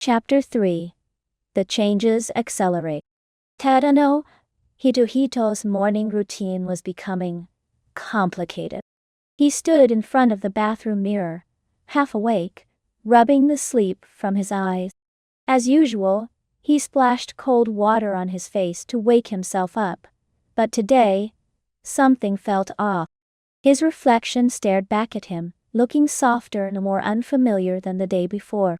Chapter 3. The Changes Accelerate. Tadano, Hitohito's morning routine was becoming complicated. He stood in front of the bathroom mirror, half awake, rubbing the sleep from his eyes. As usual, he splashed cold water on his face to wake himself up. But today, something felt off. His reflection stared back at him, looking softer and more unfamiliar than the day before.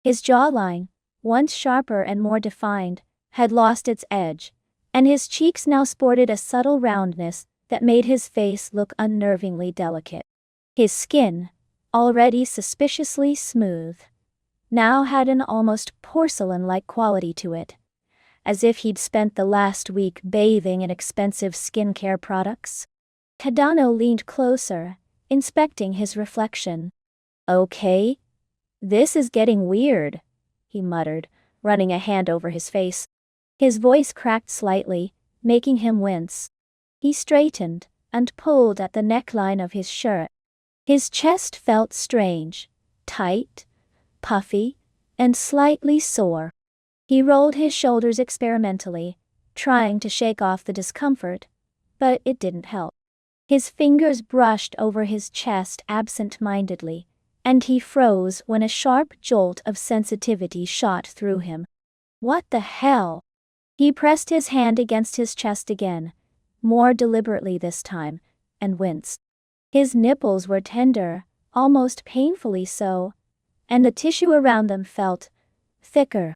His jawline, once sharper and more defined, had lost its edge, and his cheeks now sported a subtle roundness that made his face look unnervingly delicate. His skin, already suspiciously smooth, now had an almost porcelain-like quality to it, as if he'd spent the last week bathing in expensive skincare products. Tadano leaned closer, inspecting his reflection. "Okay, this is getting weird," he muttered, running a hand over his face. His voice cracked slightly, making him wince. He straightened and pulled at the neckline of his shirt. His chest felt strange, tight, puffy, and slightly sore. He rolled his shoulders experimentally, trying to shake off the discomfort, but it didn't help. His fingers brushed over his chest absent-mindedly, and he froze when a sharp jolt of sensitivity shot through him. What the hell? He pressed his hand against his chest again, more deliberately this time, and winced. His nipples were tender, almost painfully so, and the tissue around them felt thicker.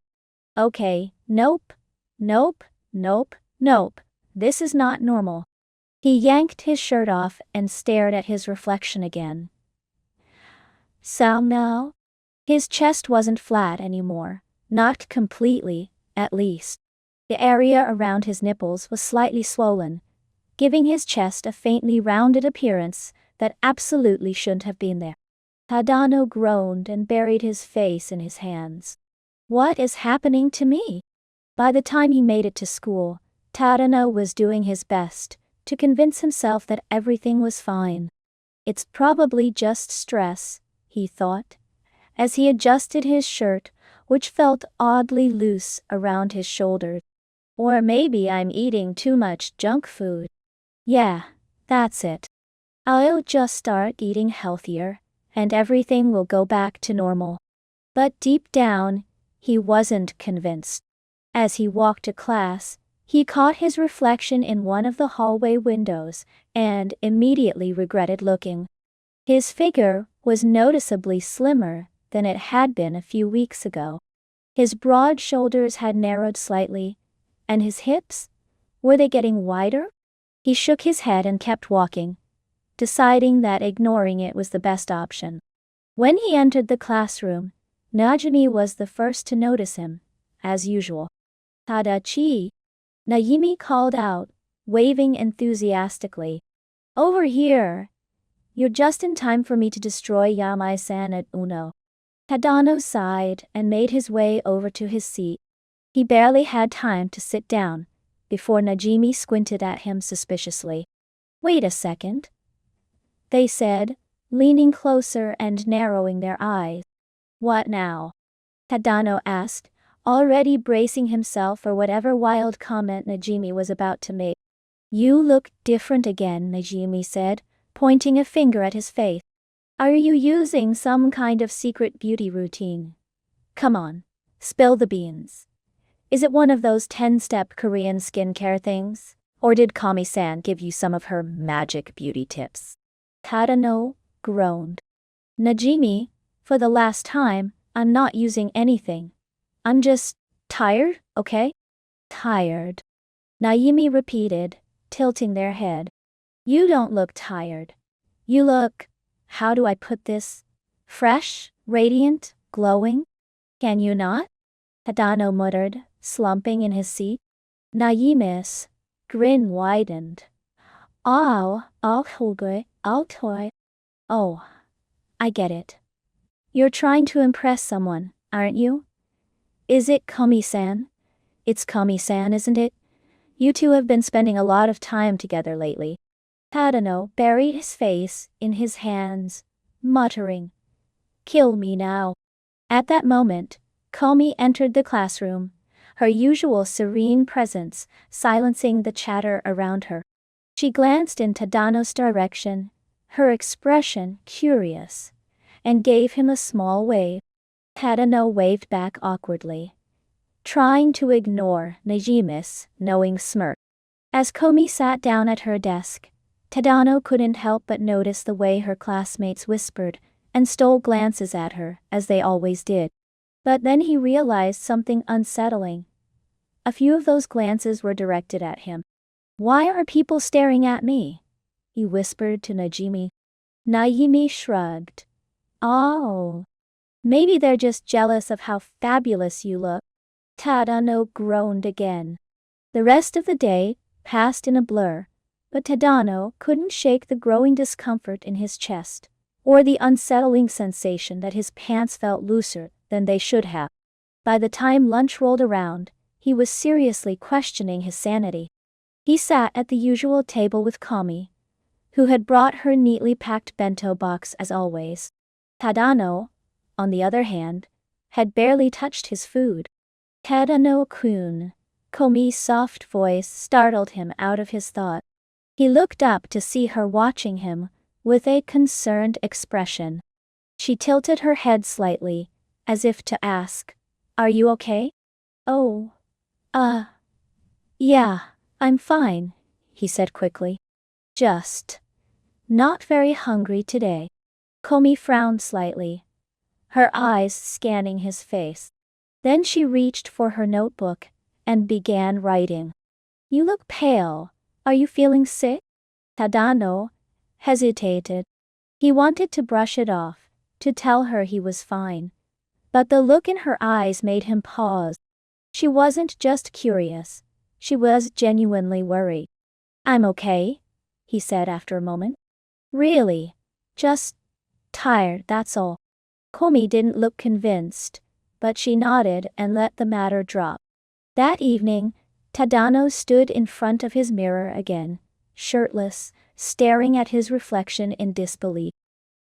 Okay, nope, this is not normal. He yanked his shirt off and stared at his reflection again. So now? His chest wasn't flat anymore, not completely, at least. The area around his nipples was slightly swollen, giving his chest a faintly rounded appearance that absolutely shouldn't have been there. Tadano groaned and buried his face in his hands. What is happening to me? By the time he made it to school, Tadano was doing his best to convince himself that everything was fine. It's probably just stress, he thought, as he adjusted his shirt, which felt oddly loose around his shoulders. Or maybe I'm eating too much junk food. Yeah, that's it. I'll just start eating healthier, and everything will go back to normal. But deep down, he wasn't convinced. As he walked to class, he caught his reflection in one of the hallway windows and immediately regretted looking. His figure was noticeably slimmer than it had been a few weeks ago. His broad shoulders had narrowed slightly, and his hips, were they getting wider? He shook his head and kept walking, deciding that ignoring it was the best option. When he entered the classroom, Najimi was the first to notice him, as usual. "Tadachi," Najimi called out, waving enthusiastically. "Over here! You're just in time for me to destroy Yamai-san at Uno." Tadano sighed and made his way over to his seat. He barely had time to sit down before Najimi squinted at him suspiciously. "Wait a second," they said, leaning closer and narrowing their eyes. "What now?" Tadano asked, already bracing himself for whatever wild comment Najimi was about to make. "You look different again," Najimi said, pointing a finger at his face. "Are you using some kind of secret beauty routine? Come on, spill the beans. Is it one of those 10-step Korean skincare things? Or did Komi-san give you some of her magic beauty tips?" Tadano groaned. "Najimi, for the last time, I'm not using anything. I'm just tired, okay?" "Tired," Najimi repeated, tilting their head. "You don't look tired. You look, how do I put this? Fresh, radiant, glowing? Can you not?" Tadano muttered, slumping in his seat. Najime's grin widened. "Oh, I get it. You're trying to impress someone, aren't you? Is it Komi-san? It's Komi-san, isn't it? You two have been spending a lot of time together lately." Tadano buried his face in his hands, muttering, "Kill me now." At that moment, Komi entered the classroom, her usual serene presence silencing the chatter around her. She glanced in Tadano's direction, her expression curious, and gave him a small wave. Tadano waved back awkwardly, trying to ignore Najime's knowing smirk. As Komi sat down at her desk, Tadano couldn't help but notice the way her classmates whispered and stole glances at her, as they always did. But then he realized something unsettling. A few of those glances were directed at him. "Why are people staring at me?" he whispered to Najimi. Naimi shrugged. "Oh, maybe they're just jealous of how fabulous you look." Tadano groaned again. The rest of the day passed in a blur, but Tadano couldn't shake the growing discomfort in his chest, or the unsettling sensation that his pants felt looser than they should have. By the time lunch rolled around, he was seriously questioning his sanity. He sat at the usual table with Komi, who had brought her neatly packed bento box as always. Tadano, on the other hand, had barely touched his food. "Tadano-kun," Komi's soft voice startled him out of his thought. He looked up to see her watching him with a concerned expression. She tilted her head slightly, as if to ask, "Are you okay?" "Oh, yeah, I'm fine," he said quickly. "Just not very hungry today." Komi frowned slightly, her eyes scanning his face. Then she reached for her notebook and began writing. "You look pale. Are you feeling sick?" Tadano hesitated. He wanted to brush it off, to tell her he was fine. But the look in her eyes made him pause. She wasn't just curious, she was genuinely worried. "I'm okay," he said after a moment. "Really? Just tired, that's all." Komi didn't look convinced, but she nodded and let the matter drop. That evening, Tadano stood in front of his mirror again, shirtless, staring at his reflection in disbelief.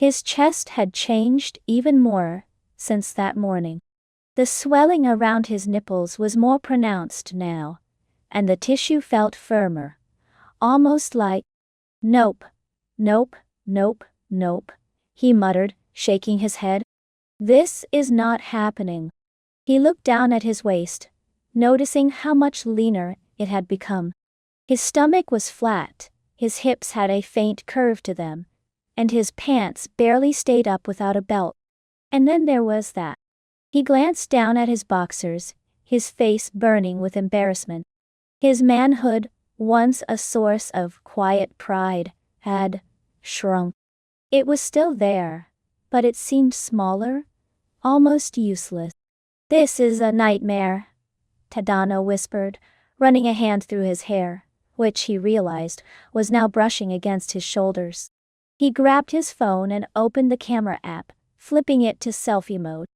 His chest had changed even more since that morning. The swelling around his nipples was more pronounced now, and the tissue felt firmer, almost like, "Nope, nope, nope, nope," he muttered, shaking his head. "This is not happening." He looked down at his waist, noticing how much leaner it had become. His stomach was flat, his hips had a faint curve to them, and his pants barely stayed up without a belt. And then there was that. He glanced down at his boxers, his face burning with embarrassment. His manhood, once a source of quiet pride, had shrunk. It was still there, but it seemed smaller, almost useless. "This is a nightmare," Tadano whispered, running a hand through his hair, which he realized was now brushing against his shoulders. He grabbed his phone and opened the camera app, flipping it to selfie mode.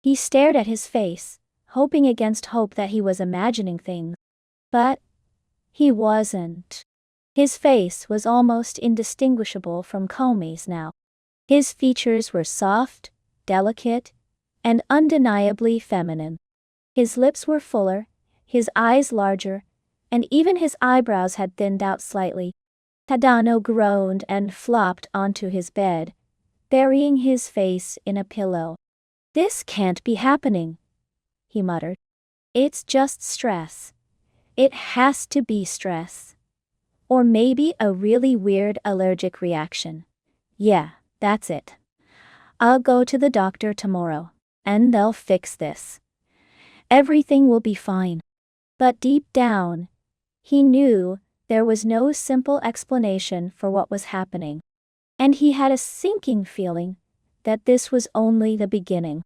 He stared at his face, hoping against hope that he was imagining things. But he wasn't. His face was almost indistinguishable from Komi's now. His features were soft, delicate, and undeniably feminine. His lips were fuller, his eyes larger, and even his eyebrows had thinned out slightly. Tadano groaned and flopped onto his bed, burying his face in a pillow. "This can't be happening," he muttered. "It's just stress. It has to be stress. Or maybe a really weird allergic reaction. Yeah, that's it. I'll go to the doctor tomorrow, and they'll fix this. Everything will be fine." But deep down, he knew there was no simple explanation for what was happening. And he had a sinking feeling that this was only the beginning.